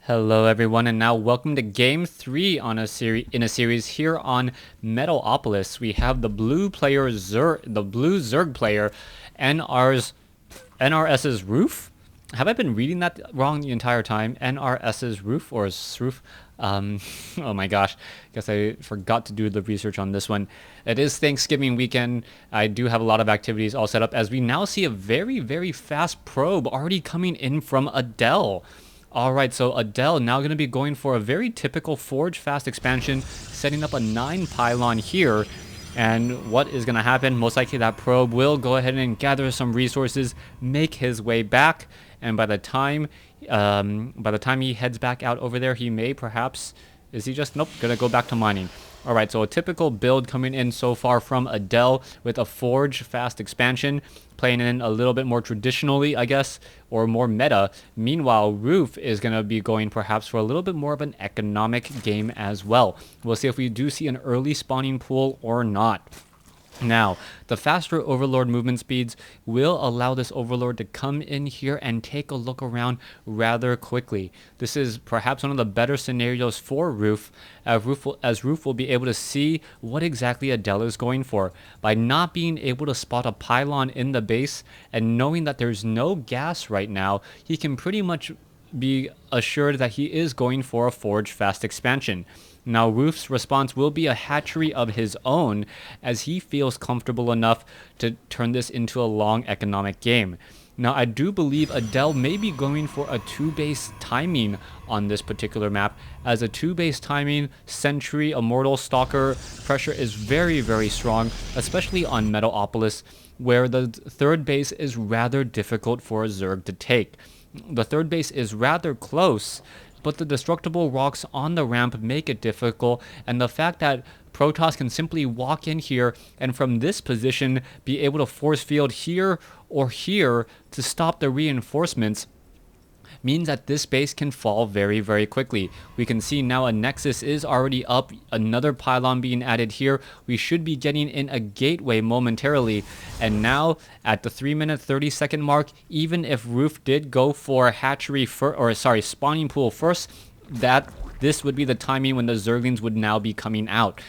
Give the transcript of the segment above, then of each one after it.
Hello everyone, and now welcome to Game 3 on a series here on Metalopolis. We have the blue Zerg player, NrSroof. Have I been reading that wrong the entire time? NrSroof or SrooF? Oh my gosh, guess I forgot to do the research on this one. It is Thanksgiving weekend. I do have a lot of activities all set up as we now see a very fast probe already coming in from Adel. Alright, so Adel now going to be going for a very typical Forge Fast expansion, setting up a 9 pylon here. And what is going to happen? Most likely that probe will go ahead and gather some resources, make his way back, and by the time he heads back out over there, he may perhaps... Is he just... Nope, going to go back to mining. Alright, so a typical build coming in so far from Adel with a Forge Fast expansion, playing in a little bit more traditionally, I guess, or more meta. Meanwhile, Roof is going to be going perhaps for a little bit more of an economic game as well. We'll see if we do see an early spawning pool or not. Now, the faster Overlord movement speeds will allow this Overlord to come in here and take a look around rather quickly. This is perhaps one of the better scenarios for Roof, as Roof will be able to see what exactly Adel is going for. By not being able to spot a pylon in the base and knowing that there's no gas right now, he can pretty much be assured that he is going for a Forge Fast expansion. Now, Roof's response will be a hatchery of his own, as he feels comfortable enough to turn this into a long economic game. Now, I do believe Adel may be going for a 2-base timing on this particular map, as a 2-base timing, Sentry, Immortal, Stalker pressure is very strong, especially on Metalopolis, where the 3rd base is rather difficult for a Zerg to take. The 3rd base is rather close, but the destructible rocks on the ramp make it difficult, and the fact that Protoss can simply walk in here and from this position be able to force field here or here to stop the reinforcements means that this base can fall very quickly. We can see now a Nexus is already up, another pylon being added here. We should be getting in a gateway momentarily, and now at the 3-minute 30-second mark, even if Roof did go for hatchery spawning pool first, this would be the timing when the Zerglings would now be coming out.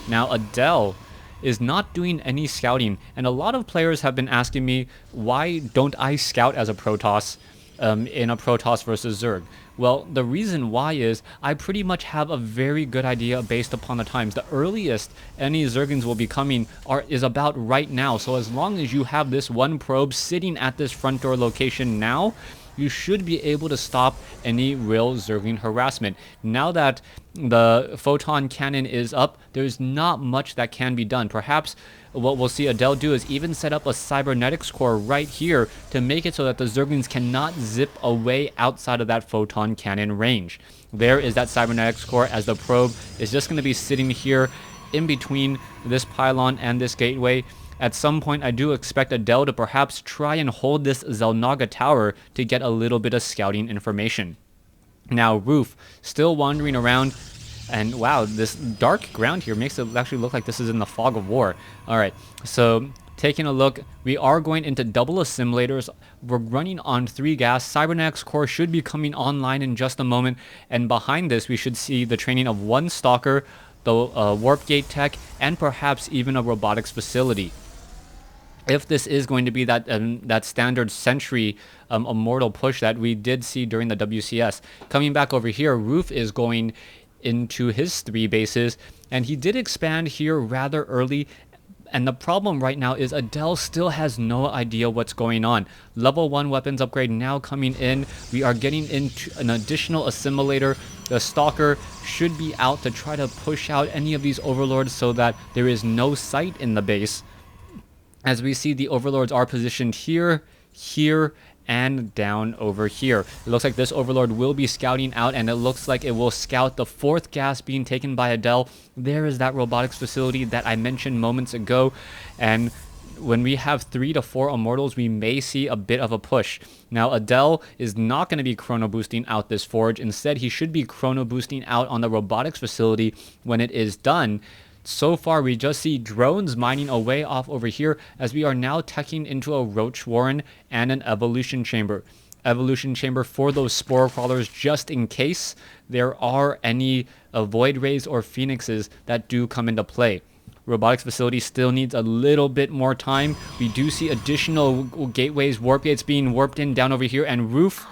Now Adel is not doing any scouting, and a lot of players have been asking me, why don't I scout as a Protoss in a Protoss versus Zerg? Well, the reason why is I pretty much have a very good idea based upon the times. The earliest any Zerglings will be coming is about right now. So as long as you have this one probe sitting at this front door location now, you should be able to stop any real Zergling harassment. Now that the photon cannon is up, there's not much that can be done. Perhaps what we'll see Adel do is even set up a cybernetics core right here to make it so that the Zerglings cannot zip away outside of that photon cannon range. There is that cybernetics core, as the probe is just going to be sitting here in between this pylon and this gateway. At some point, I do expect Adel to perhaps try and hold this Zelnaga tower to get a little bit of scouting information. Now, Roof still wandering around, and wow, this dark ground here makes it actually look like this is in the fog of war. Alright, so taking a look, we are going into double assimilators. We're running on 3 gas. Cybernetics core should be coming online in just a moment, and behind this, we should see the training of 1 Stalker, the Warp Gate tech, and perhaps even a robotics facility. If this is going to be that standard Sentry Immortal push that we did see during the WCS. Coming back over here, Roof is going into his 3 bases, and he did expand here rather early. And the problem right now is Adel still has no idea what's going on. Level 1 weapons upgrade now coming in. We are getting into an additional assimilator. The Stalker should be out to try to push out any of these Overlords so that there is no sight in the base. As we see, the Overlords are positioned here, and down over here. It looks like this Overlord will be scouting out, and it looks like it will scout the 4th gas being taken by Adel. There is that robotics facility that I mentioned moments ago, and when we have 3 to 4 Immortals, we may see a bit of a push. Now, Adel is not going to be chrono boosting out this Forge. Instead, he should be chrono boosting out on the robotics facility when it is done. So far, we just see drones mining away off over here, as we are now teching into a Roach Warren and an Evolution Chamber. evolution chamber for those spore crawlers, just in case there are any void rays or phoenixes that do come into play. Robotics facility still needs a little bit more time. We do see additional gateways, warp gates being warped in down over here, and Roof,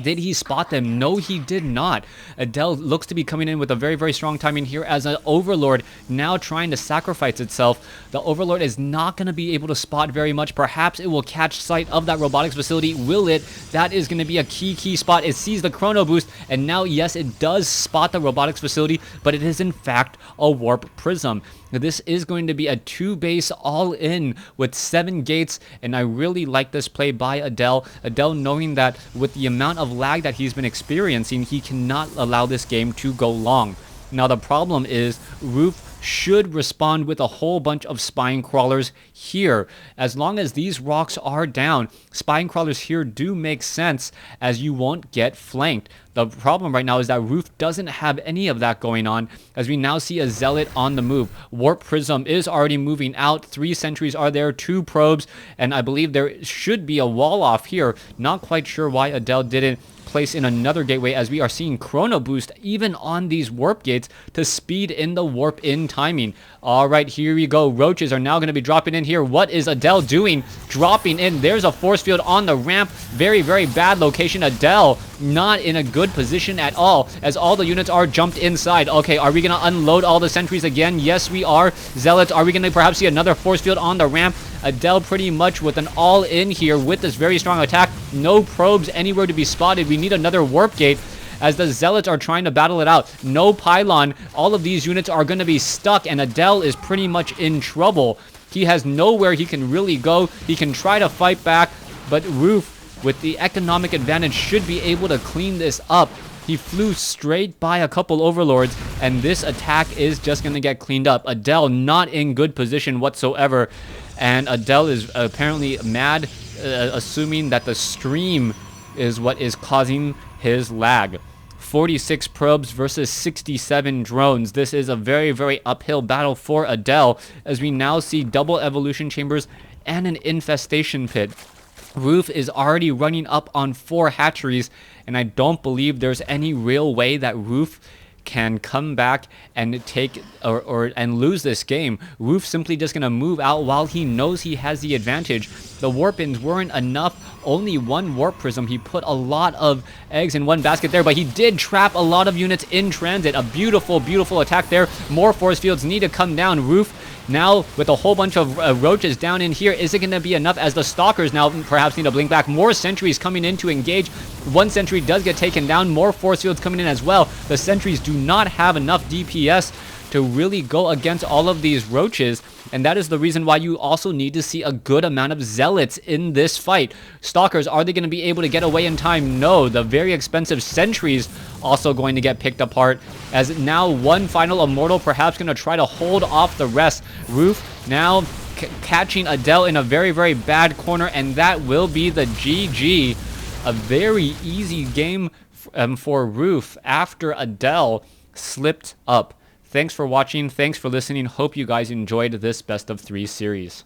did he spot them? No, he did not. Adel looks to be coming in with a very, very strong timing here as an Overlord now trying to sacrifice itself. The Overlord is not going to be able to spot very much. Perhaps it will catch sight of that robotics facility. Will it? That is going to be a key spot. It sees the chrono boost, and now, yes, it does spot the robotics facility, but it is in fact a warp prism. This is going to be a 2-base all-in with 7 gates, and I really like this play by Adel. Adel knowing that with the amount of lag that he's been experiencing, he cannot allow this game to go long. Now the problem is Roof should respond with a whole bunch of spine crawlers here. As long as these rocks are down, spine crawlers here do make sense, as you won't get flanked. The problem right now is that Roof doesn't have any of that going on, as we now see a Zealot on the move. Warp Prism is already moving out. 3 sentries are there, 2 probes, and I believe there should be a wall off here. Not quite sure why Adel didn't place in another gateway, as we are seeing chrono boost even on these warp gates to speed in the warp in timing. All right, here we go. Roaches are now going to be dropping in here. What is Adel doing? Dropping in. There's a force field on the ramp. Very, very bad location. Adel not in a good position at all, as all the units are jumped inside. Okay, are we going to unload all the sentries again? Yes, we are. Zealots, are we going to perhaps see another force field on the ramp? Adel pretty much with an all-in here with this very strong attack. No probes anywhere to be spotted. We need another warp gate, as the Zealots are trying to battle it out. No pylon. All of these units are going to be stuck, and Adel is pretty much in trouble. He has nowhere he can really go. He can try to fight back, but Roof, with the economic advantage, should be able to clean this up. He flew straight by a couple Overlords, and this attack is just going to get cleaned up. Adel not in good position whatsoever, and Adel is apparently mad, assuming that the stream is what is causing his lag. 46 probes versus 67 drones. This is a very, very uphill battle for Adel, as we now see double evolution chambers and an infestation pit. Roof is already running up on 4 hatcheries, and I don't believe there's any real way that Roof can come back and take and lose this game. Roof simply just gonna move out while he knows he has the advantage. The warp-ins weren't enough. Only 1 warp prism. He put a lot of eggs in 1 basket there, but he did trap a lot of units in transit. A beautiful, beautiful attack there. More force fields need to come down. Roof now with a whole bunch of roaches down in here. Is it going to be enough, as the stalkers now perhaps need to blink back? More sentries coming in to engage. 1 sentry does get taken down. More force fields coming in as well. The sentries do not have enough DPS to really go against all of these roaches, and that is the reason why you also need to see a good amount of Zealots in this fight. Stalkers, are they going to be able to get away in time? No. The very expensive sentries also going to get picked apart, as now 1 final Immortal perhaps going to try to hold off the rest. Roof now catching Adel in a very, very bad corner, and that will be the GG. A very easy game for Roof after Adel slipped up. Thanks for watching. Thanks for listening. Hope you guys enjoyed this best of 3 series.